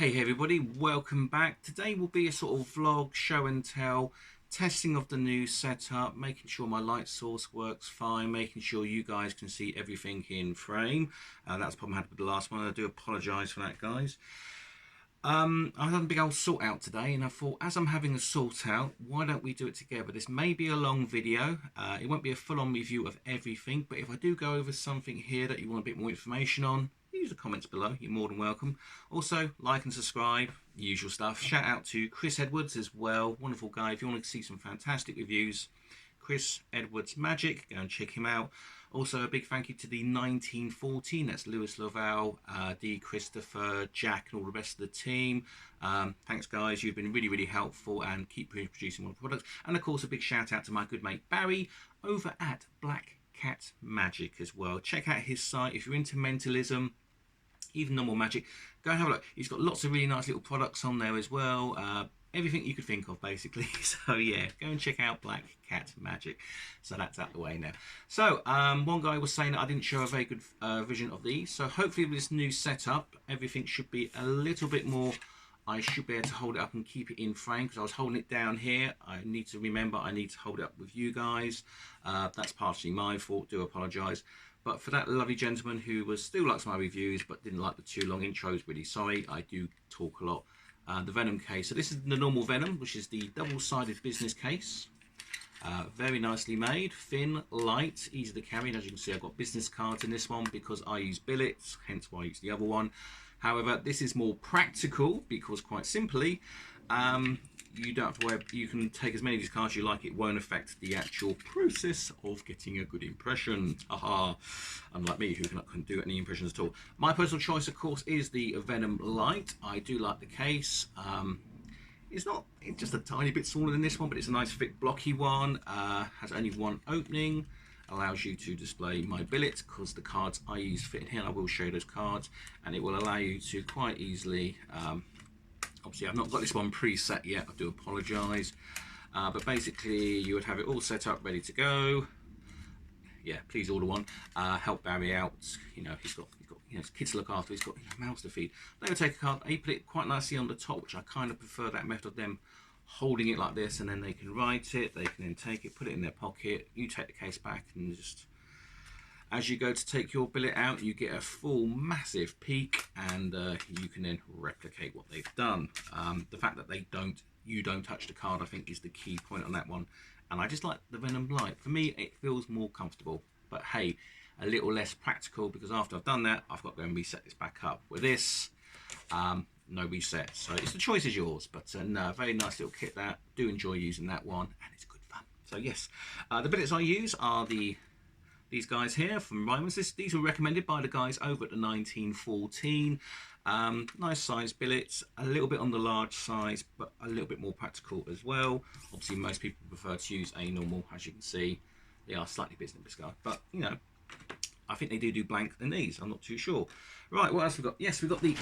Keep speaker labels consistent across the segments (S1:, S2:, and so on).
S1: Hey everybody, welcome back. Today will be a sort of vlog, show and tell, testing of the new setup, making sure my light source works fine, making sure you guys can see everything in frame. That's the problem I had with the last one. I do apologise for that, guys. I had a big old sort out today, and I thought, as I'm having a sort out, why don't we do it together? This may be a long video. It won't be a full-on review of everything, but if I do go over something here that you want a bit more information on, use the comments below. You're more than welcome. Also, like and subscribe, the usual stuff. Shout out to Chris Edwards as well, wonderful guy. If you want to see some fantastic reviews, Chris Edwards Magic, go and check him out. Also, a big thank you to the 1914, that's Lewis Laval, D. Christopher, Jack, and all the rest of the team. Thanks, guys. You've been really helpful and keep producing more products. And, of course, a big shout out to my good mate Barry over at Black Cat Magic as well. Check out his site if you're into mentalism, even normal magic. Go and have a look. He's got lots of really nice little products on there as well. Everything you could think of, basically. So yeah, go and check out Black Cat Magic. So that's out the way now. So one guy was saying that I didn't show a very good vision of these. So hopefully with this new setup, everything should be a little bit more. I should be able to hold it up and keep it in frame, because I was holding it down here. I need to remember I need to hold it up with you guys. That's partially my fault, do apologise. But for that lovely gentleman who still likes my reviews but didn't like the too long intros, really sorry. I do talk a lot. The Venom case. So this is the normal Venom, which is the double-sided business case. Very nicely made, thin, light, easy to carry. And as you can see, I've got business cards in this one because I use billets, hence why I use the other one. However, this is more practical because, quite simply, you don't have to worry. You can take as many of these cards as you like. It won't affect the actual process of getting a good impression. Aha! Unlike me, who couldn't do any impressions at all. My personal choice, of course, is the Venom Light. I do like the case. It's just a tiny bit smaller than this one, but it's a nice thick blocky one. Has only one opening. Allows you to display my billet because the cards I use fit in here. I will show you those cards, and it will allow you to quite easily. Obviously, I've not got this one preset yet. I do apologise, but basically, you would have it all set up, ready to go. Yeah, please order one. Help Barry out. You know, he's got kids to look after. He's got mouths to feed. They will take a card. They put it quite nicely on the top, which I kind of prefer that method of them holding it like this, and then they can write it. They can then take it, put it in their pocket. You take the case back, and just as you go to take your billet out, you get a full massive peek, and you can then replicate what they've done. The fact that you don't touch the card, I think, is the key point on that one. And I just like the Venom Light. For me, it feels more comfortable. But hey, a little less practical, because after I've done that, I've got to go and reset this back up. With this, no reset. So the choice is yours. But no, very nice little kit that. Do enjoy using that one, and it's good fun. So yes, the billets I use are these guys here from Ryman's. These were recommended by the guys over at the 1914. Nice size billets, a little bit on the large size, but a little bit more practical as well. Obviously, most people prefer to use a normal, as you can see. They are slightly business card, but you know, I think they do blank in these. I'm not too sure. Right, what else we got? Yes, we've got the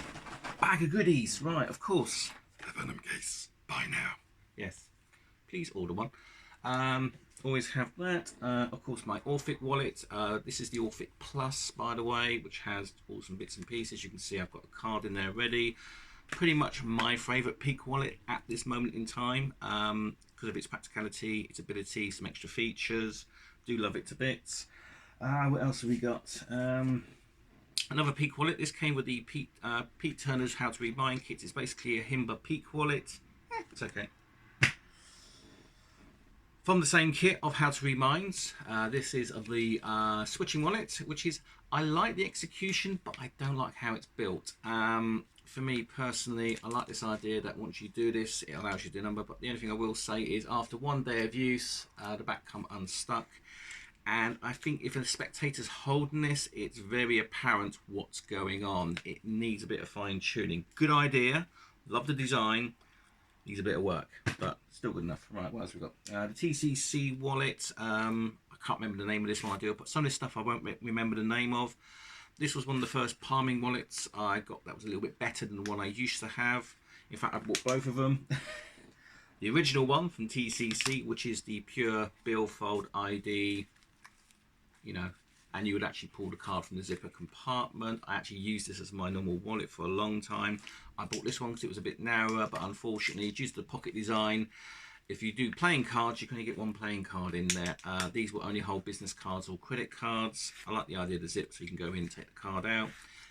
S1: bag of goodies. Right, of course. The Venom case. Buy now. Yes. Please order one. Always have that. Of course, my Orphic wallet. This is the Orphic Plus, by the way, which has all some bits and pieces. You can see I've got a card in there ready. Pretty much my favourite peak wallet at this moment in time, because of its practicality, its ability, some extra features. Do love it to bits. What else have we got? Another peak wallet. This came with the Pete Turner's How to Read Mind kit. It's basically a Himba peak wallet. It's okay. From the same kit of How to Read Minds, this is of the switching wallet, which is, I like the execution, but I don't like how it's built. For me personally, I like this idea that once you do this, it allows you to do a number, but the only thing I will say is after one day of use, the back come unstuck. And I think if a spectator's holding this, it's very apparent what's going on. It needs a bit of fine tuning. Good idea, love the design. Needs a bit of work, but still good enough. Right, what else we got? The TCC wallet. I can't remember the name of this one. I do, but some of this stuff I won't remember the name of. This was one of the first palming wallets I got. That was a little bit better than the one I used to have. In fact, I bought both of them. The original one from TCC, which is the pure billfold ID. You know, and you would actually pull the card from the zipper compartment. I actually used this as my normal wallet for a long time. I bought this one because it was a bit narrower, but unfortunately due to the pocket design, if you do playing cards, you can only get one playing card in there. These will only hold business cards or credit cards. I like the idea of the zip, so you can go in and take the card out.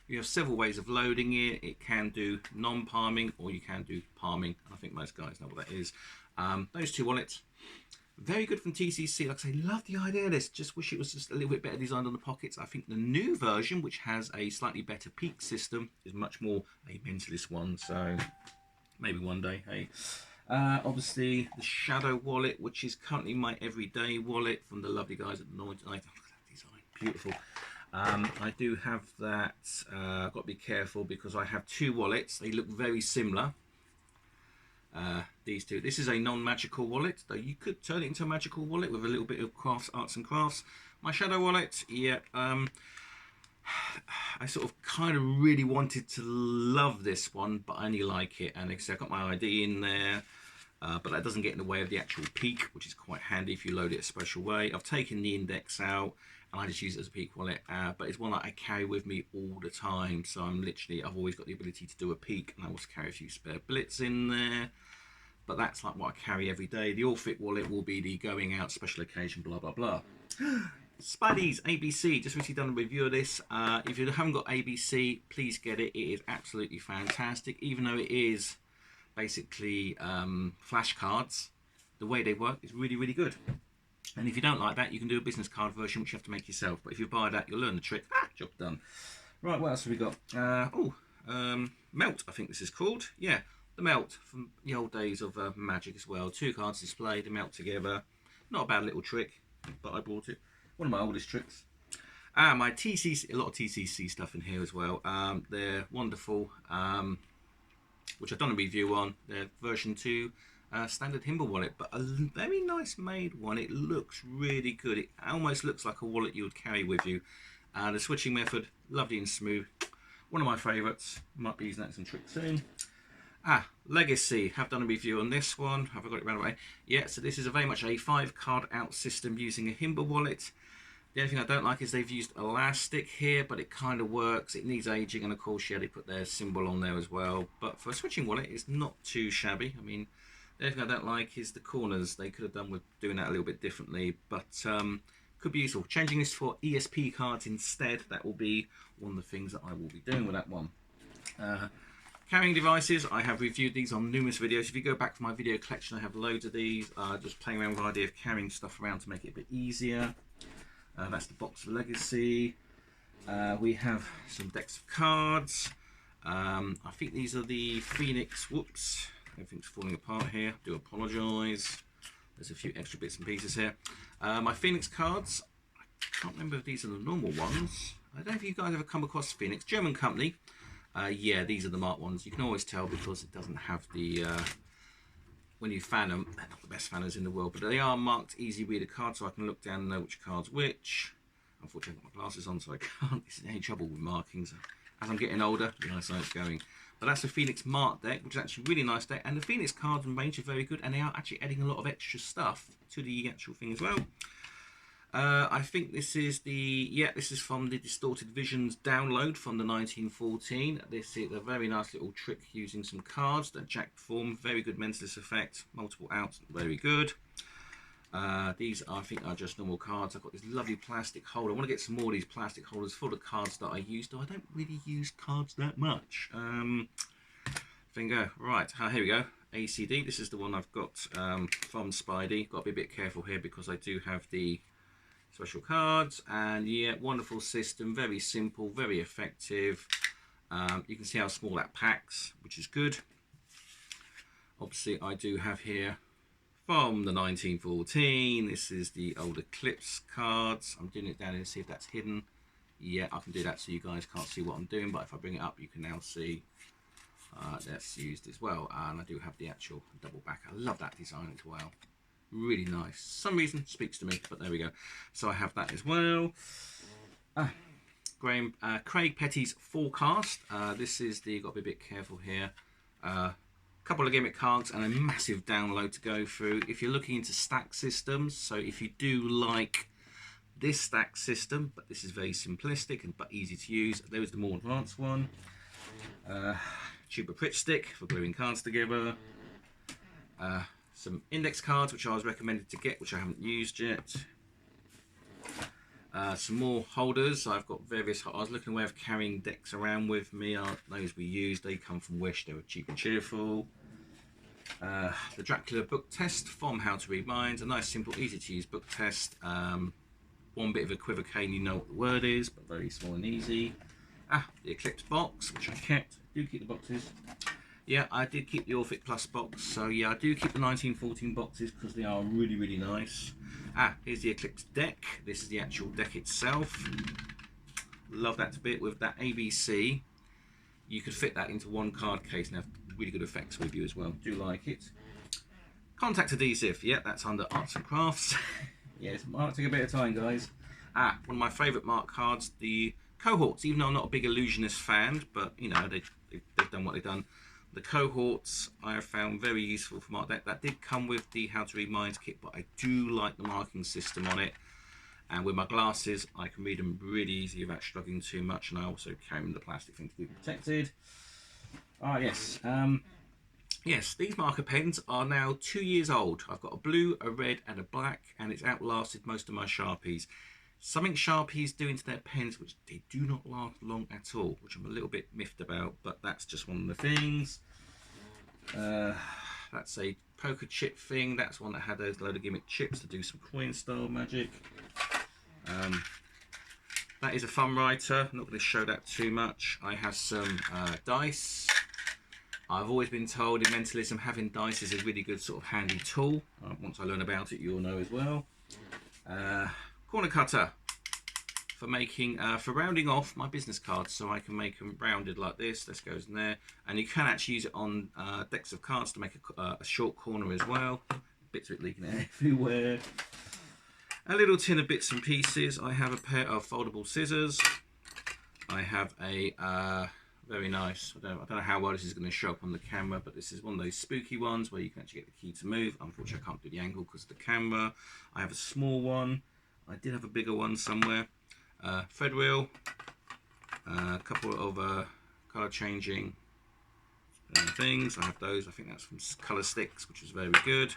S1: You have several ways of loading it. It can do non-palming, or you can do palming. I think most guys know what that is. Those two wallets, very good from TCC. Like I say, love the idea of this. Just wish it was just a little bit better designed on the pockets. I think the new version, which has a slightly better peak system, is much more a mentalist one. So maybe one day, hey. Obviously, the Shadow wallet, which is currently my everyday wallet from the lovely guys at the Noise. Look at that design, beautiful. I do have that. I've got to be careful because I have two wallets. They look very similar. These two. This is a non-magical wallet, though you could turn it into a magical wallet with a little bit of crafts, arts and crafts. My Shadow wallet, yeah. I sort of kind of really wanted to love this one, but I only like it. And I've got my ID in there, but that doesn't get in the way of the actual peak, which is quite handy if you load it a special way. I've taken the index out, and I just use it as a peak wallet, but it's one that I carry with me all the time. So I've always got the ability to do a peak, and I also carry a few spare blits in there. But that's like what I carry every day. The all-fit wallet will be the going out special occasion, blah, blah, blah. Spidey's ABC, just recently done a review of this. If you haven't got ABC, please get it. It is absolutely fantastic, even though it is basically flashcards. The way they work is really, really good. And if you don't like that, you can do a business card version, which you have to make yourself. But if you buy that, you'll learn the trick. Job done. Right, what else have we got? Melt, I think this is called. Yeah, the Melt from the old days of Magic as well. Two cards displayed, they melt together. Not a bad little trick, but I bought it. One of my oldest tricks. My TCC, a lot of TCC stuff in here as well. They're wonderful, which I've done a review on. They're version 2 standard Himble wallet, but a very nice made one. It looks really good. It almost looks like a wallet you would carry with you. The switching method, lovely and smooth. One of my favourites. Might be using that in some tricks soon. Legacy, have done a review on this one. Have I got it right away? Yeah, so this is very much a 5-card out system using a Himble wallet. The only thing I don't like is they've used elastic here, but it kind of works. It needs aging, and of course, yeah, they put their symbol on there as well. But for a switching wallet, it's not too shabby. I mean, the only thing I don't like is the corners. They could have done with doing that a little bit differently, but could be useful. Changing this for ESP cards instead, that will be one of the things that I will be doing with that one. Carrying devices, I have reviewed these on numerous videos. If you go back to my video collection, I have loads of these. Just playing around with the idea of carrying stuff around to make it a bit easier. That's the box of Legacy. We have some decks of cards. I think these are the Phoenix. Whoops, everything's falling apart here. I do apologise. There's a few extra bits and pieces here. My Phoenix cards. I can't remember if these are the normal ones. I don't know if you guys ever come across Phoenix. German company. Yeah, these are the marked ones. You can always tell because it doesn't have the... when you fan them, they're not the best fanners in the world, but they are marked easy reader cards, so I can look down and know which card's which. Unfortunately, I've got my glasses on, so I can't. This is any trouble with markings. As I'm getting older, the eyesight's going. But that's the Phoenix Mark deck, which is actually a really nice deck. And the Phoenix cards and range are very good, and they are actually adding a lot of extra stuff to the actual thing as well. I think this is this is from the Distorted Visions download from the 1914. This is a very nice little trick using some cards that Jack performed. Very good mentalist effect. Multiple outs, very good. These I think are just normal cards. I've got this lovely plastic holder. I want to get some more of these plastic holders full of cards that I use, though I don't really use cards that much. Finger, right, here we go. ACD, this is the one I've got from Spidey. Got to be a bit careful here because I do have the special cards, and yeah, wonderful system, very simple, very effective. You can see how small that packs, which is good. Obviously I do have here from the 1914, this is the old Eclipse cards. I'm doing it down here to see if that's hidden. Yeah, I can do that so you guys can't see what I'm doing, but if I bring it up you can now see that's used as well. And I do have the actual double back. I love that design as well. Really nice. Some reason speaks to me, but there we go. So I have that as well. Craig Petty's Forecast. This is the, got to be a bit careful here. Couple of gimmick cards and a massive download to go through. If you're looking into stack systems, so if you do like this stack system, but this is very simplistic and but easy to use. There is the more advanced one. Tube of Pritt stick for gluing cards together. Some index cards which I was recommended to get, which I haven't used yet. Some more holders. I've got various. I was looking away of carrying decks around with me. Those we use. They come from Wish. They were cheap and cheerful. The Dracula book test from How to Read Minds. A nice, simple, easy to use book test. One bit of equivocating, you know what the word is, but very small and easy. The Eclipse box, which I kept. I do keep the boxes. Yeah, I did keep the Orphic Plus box. So yeah, I do keep the 1914 boxes because they are really, really nice. Here's the Eclipse deck. This is the actual deck itself. Love that a bit. With that ABC, you could fit that into one card case and have really good effects with you as well. Do like it. Contact adhesive. Yeah, that's under Arts and Crafts. Yes, might take a bit of time, guys. One of my favourite mark cards, the Cohorts. Even though I'm not a big illusionist fan, but you know they've done what they've done. The Cohorts I have found very useful for mark deck. That did come with the How to Read Minds kit, but I do like the marking system on it. And with my glasses, I can read them really easy without struggling too much. And I also carry them the plastic thing to be protected. Yes. Yes, these marker pens are now 2 years old. I've got a blue, a red and a black, and it's outlasted most of my Sharpies. Something Sharpies do into their pens which they do not last long at all, which I'm a little bit miffed about, but that's just one of the things. That's a poker chip thing. That's one that had a load of gimmick chips to do some coin style magic. That is a thumb writer. I'm not going to show that too much. I have some dice. I've always been told in mentalism having dice is a really good sort of handy tool. Once I learn about it, you'll know as well. Corner cutter for making for rounding off my business cards, so I can make them rounded like this. This goes in there, and you can actually use it on decks of cards to make a short corner as well. Bits of it leaking everywhere. A little tin of bits and pieces. I have a pair of foldable scissors. I have a very nice, I don't know how well this is going to show up on the camera, but this is one of those spooky ones where you can actually get the key to move. Unfortunately, I can't do the angle because of the camera. I have a small one. I did have a bigger one somewhere. Thread reel. A couple of colour changing things. I have those. I think that's from Colour Sticks, which is very good.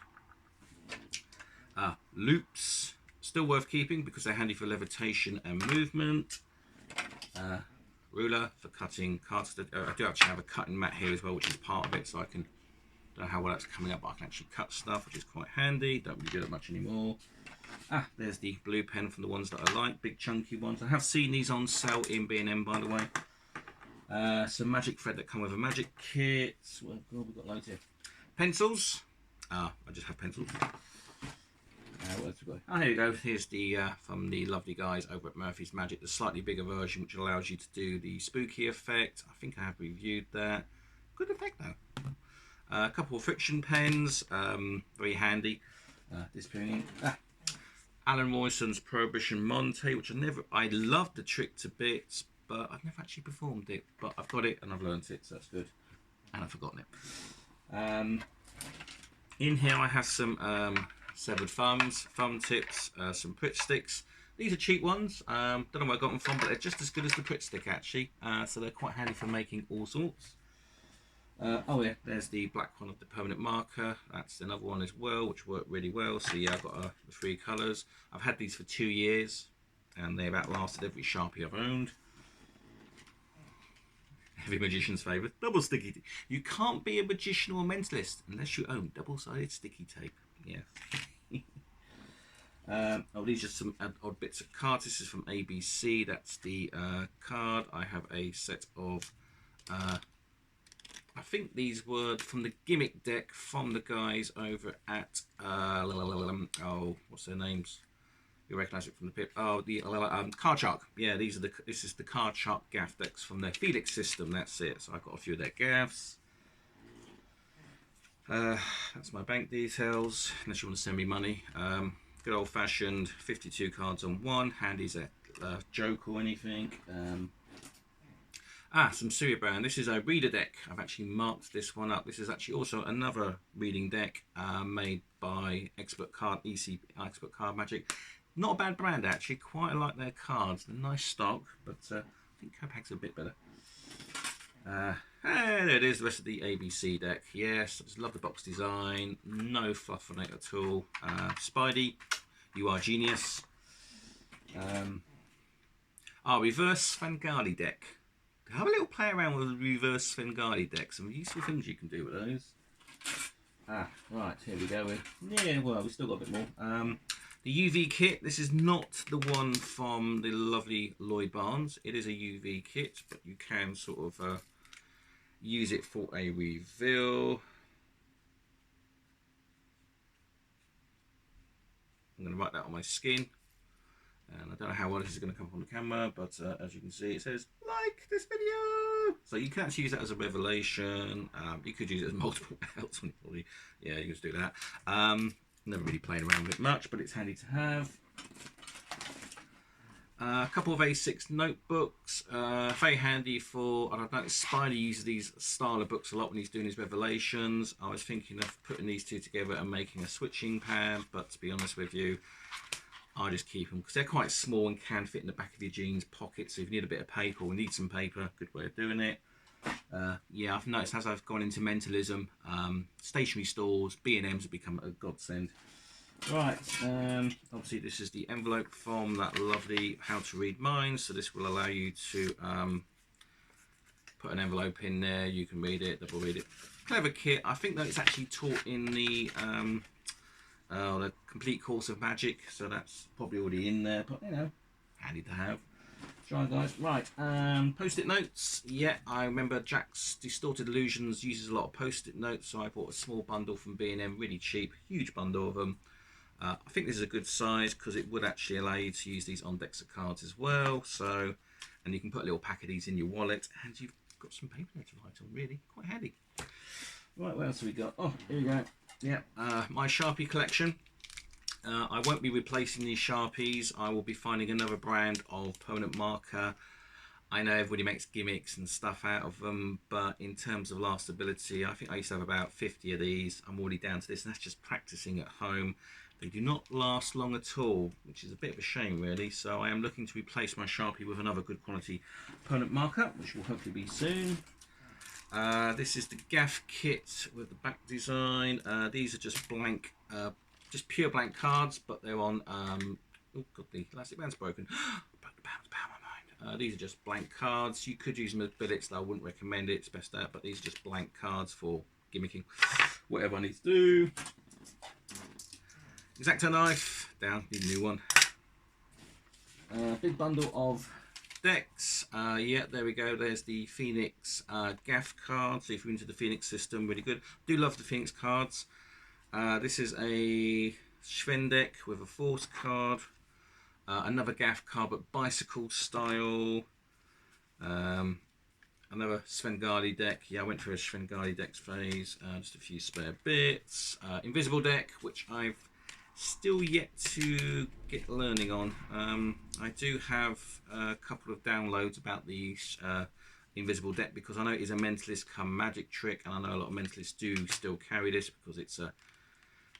S1: Loops. Still worth keeping because they're handy for levitation and movement. Ruler for cutting cards. I do actually have a cutting mat here as well, which is part of it, so I can, don't know how well that's coming up, but I can actually cut stuff, which is quite handy. Don't really do that much anymore. There's the blue pen from the ones that I like, big chunky ones. I have seen these on sale in B&M, by the way. Some magic thread that come with a magic kit. Well, we've got loads here. Pencils. I just have pencils. What else we got? Here we go. Here's the from the lovely guys over at Murphy's Magic, the slightly bigger version, which allows you to do the spooky effect. I think I have reviewed that. Good effect though. A couple of friction pens, very handy. Disappearing. Alan Royson's Prohibition Monte, which I love the trick to bits, but I've never actually performed it. But I've got it and I've learnt it, so that's good. And I've forgotten it. In here I have some severed thumbs, thumb tips, some Pritt sticks. These are cheap ones. Don't know where I got them from, but they're just as good as the Pritt stick actually. So they're quite handy for making all sorts. Oh yeah, there's the black one of the permanent marker. That's another one as well, which worked really well. So yeah, I've got the 3 colours. I've had these for 2 years, and they've outlasted every Sharpie I've owned. Every magician's favourite, double sticky tape. You can't be a magician or a mentalist unless you own double-sided sticky tape. Yeah. These are some odd bits of cards. This is from ABC. That's the card. I have a set of, I think these were from the gimmick deck from the guys over at, what's their names? You recognise it from the pip. Oh, the Card Shark. Yeah, this is the Card Shark gaff decks from their Felix system. That's it. So I've got a few of their gaffs. That's my bank details, unless you want to send me money. Good old-fashioned 52 cards on one. Handy as a joke or anything. Some Surya Brand. This is a reader deck. I've actually marked this one up. This is actually also another reading deck made by Expert Card Magic. Not a bad brand actually. Quite like their cards. They're nice stock, but I think Copac's a bit better. And there it is, the rest of the ABC deck. Yes, I just love the box design. No fluff on it at all. Spidey, you are genius. Our reverse Svengali deck. Have a little play around with the reverse Svengali deck. Some useful things you can do with those. Right, here we go. Yeah, well, we've still got a bit more. The UV kit, this is not the one from the lovely Lloyd Barnes. It is a UV kit, but you can sort of use it for a reveal. I'm going to write that on my skin. And I don't know how well this is going to come up on the camera, but as you can see, it says, like this video. So you can actually use that as a revelation. You could use it as multiple belts. Yeah, you can just do that. Never really playing around with it much, but it's handy to have. A couple of A6 notebooks, very handy for, and I've noticed Spidey uses these style of books a lot when he's doing his revelations. I was thinking of putting these two together and making a switching pad, but to be honest with you, I just keep them because they're quite small and can fit in the back of your jeans pocket. So if you need a bit of paper or need some paper, good way of doing it. Yeah, I've noticed as I've gone into mentalism, stationery stores, B&Ms have become a godsend. Right, obviously this is the envelope from that lovely How to Read Minds. So this will allow you to put an envelope in there. You can read it, double read it. Clever kit. I think that it's actually taught in the complete course of magic, so that's probably already in there, but you know, handy to have. Try, guys. Right, post-it notes. Yeah, I remember Jack's Distorted Illusions uses a lot of post-it notes, so I bought a small bundle from B&M, really cheap, huge bundle of them. I think this is a good size because it would actually allow you to use these on decks of cards as well. So, and you can put a little pack of these in your wallet, and you've got some paper there to write on. Really, quite handy. Right, what else have we got? Oh, here we go. Yeah, my Sharpie collection. I won't be replacing these Sharpies. I will be finding another brand of permanent marker. I know everybody makes gimmicks and stuff out of them, but in terms of lastability, I think I used to have about 50 of these. I'm already down to this, and that's just practicing at home. They do not last long at all, which is a bit of a shame really. So I am looking to replace my Sharpie with another good quality permanent marker, which will hopefully be soon. This is the gaff kit with the back design. These are just blank, just pure blank cards, but they're on, oh god, the elastic band's broken. Broke the band's power my mind. These are just blank cards. You could use them as billets, though I wouldn't recommend it, it's best out, but these are just blank cards for gimmicking, whatever I need to do. X-Acto knife, down, need a new one. Big bundle of decks. Yeah, there we go. There's the Phoenix gaff card. So if you're into the Phoenix system, really good. Do love the Phoenix cards. This is a Sven deck with a Force card. Another gaff card, but bicycle style. Another Svengali deck. Yeah, I went through a Svengali decks phase. Just a few spare bits. Invisible deck, which I've still yet to get learning on. I do have a couple of downloads about the invisible deck because I know it is a mentalist come magic trick, and I know a lot of mentalists do still carry this because it's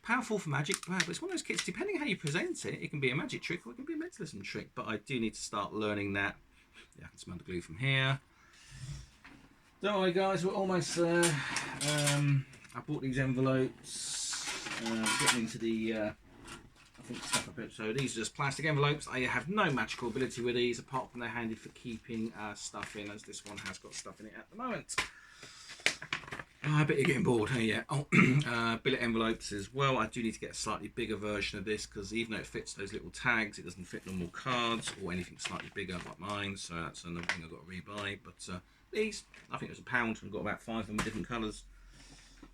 S1: powerful for magic, but it's one of those kits, depending how you present it, it can be a magic trick or it can be a mentalism trick, but I do need to start learning that. Yeah, I can smell the glue from here. Don't worry guys, we're almost there. I bought these envelopes, getting into the I think stuff a bit. So these are just plastic envelopes. I have no magical ability with these apart from they're handy for keeping stuff in, as this one has got stuff in it at the moment. I bet you're getting bored, hey? Yeah. Oh, billet envelopes as well. I do need to get a slightly bigger version of this because even though it fits those little tags, it doesn't fit normal cards or anything slightly bigger like mine. So that's another thing I've got to rebuy. But these, I think it was £1 and got about 5 of them in different colours.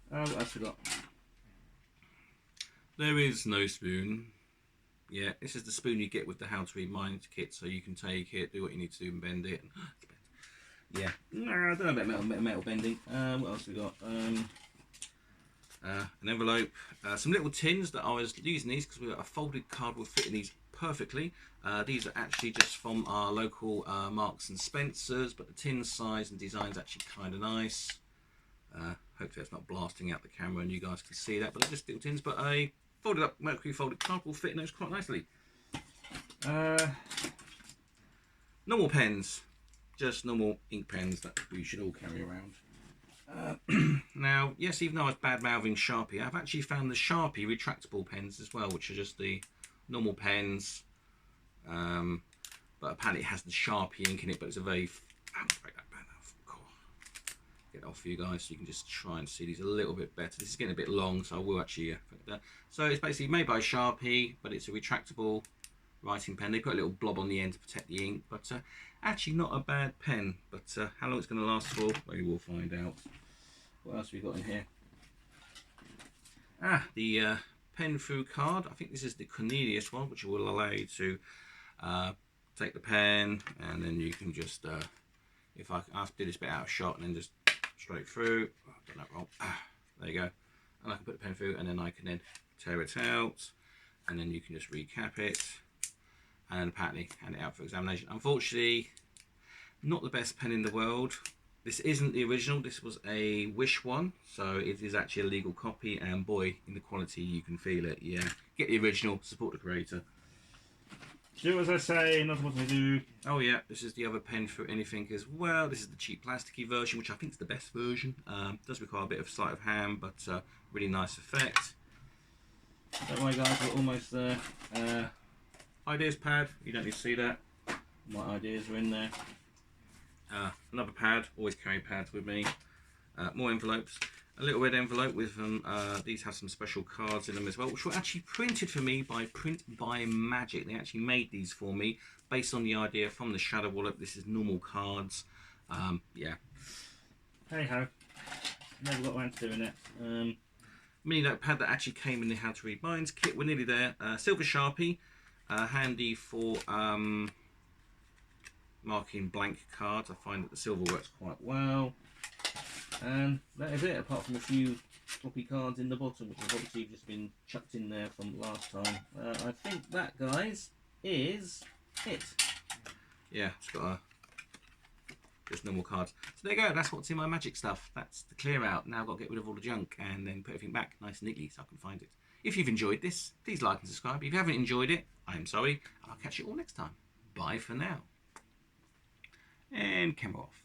S1: What else we got? There is no spoon. Yeah, this is the spoon you get with the How to Read Minds kit, so you can take it, do what you need to do and bend it. Yeah, I don't know about metal bending. What else we got? An envelope, some little tins that I was using these because a folded card will fit in these perfectly. These are actually just from our local Marks and Spencers, but the tin size and design is actually kind of nice. Hopefully that's not blasting out the camera and you guys can see that, but they're just little tins. But a folded up mercury folded card will fit in those quite nicely. Normal pens, just normal ink pens that we should all carry around. Now, yes, even though I was bad-mouthing Sharpie, I've actually found the Sharpie retractable pens as well, which are just the normal pens. But apparently it has the Sharpie ink in it, but it's a very... break that pen off. Get it off for you guys so you can just try and see these a little bit better. This is getting a bit long, so I will actually put it there. So it's basically made by Sharpie, but it's a retractable writing pen. They put a little blob on the end to protect the ink, but actually not a bad pen. But how long it's going to last for, we will find out. What else have we got in here? The pen through card. I think this is the Cornelius one, which will allow you to take the pen, and then you can just, if I have to do this bit out of shot, and then just straight through. Oh, I've done that wrong. There you go. And I can put the pen through, and then I can then tear it out, and then you can just recap it, and apparently hand it out for examination. Unfortunately, not the best pen in the world. This isn't the original, this was a Wish one, so it is actually a legal copy, and boy, in the quality you can feel it. Yeah, get the original, support the creator. Do as I say, not what I do. Oh yeah, this is the other pen for anything as well. This is the cheap plasticky version, which I think is the best version. Does require a bit of sleight of hand, but really nice effect. Don't worry guys, we're almost there. Ideas pad, you don't need to see that. My ideas are in there. Another pad, always carry pads with me. More envelopes. A little red envelope with them. These have some special cards in them as well, which were actually printed for me by Print by Magic. They actually made these for me based on the idea from the Shadow Wallet. This is normal cards. Yeah. Hey ho. Never got around to doing it. Mini notepad that actually came in the How to Read Minds kit. We're nearly there. Silver Sharpie, handy for marking blank cards. I find that the silver works quite well. And that is it, apart from a few floppy cards in the bottom, which have obviously just been chucked in there from last time. I think that, guys, is it. Yeah, it's got just normal cards. So there you go, that's what's in my magic stuff. That's the clear out. Now I've got to get rid of all the junk and then put everything back nice and neatly so I can find it. If you've enjoyed this, please like and subscribe. If you haven't enjoyed it, I'm sorry. I'll catch you all next time. Bye for now. And camera off.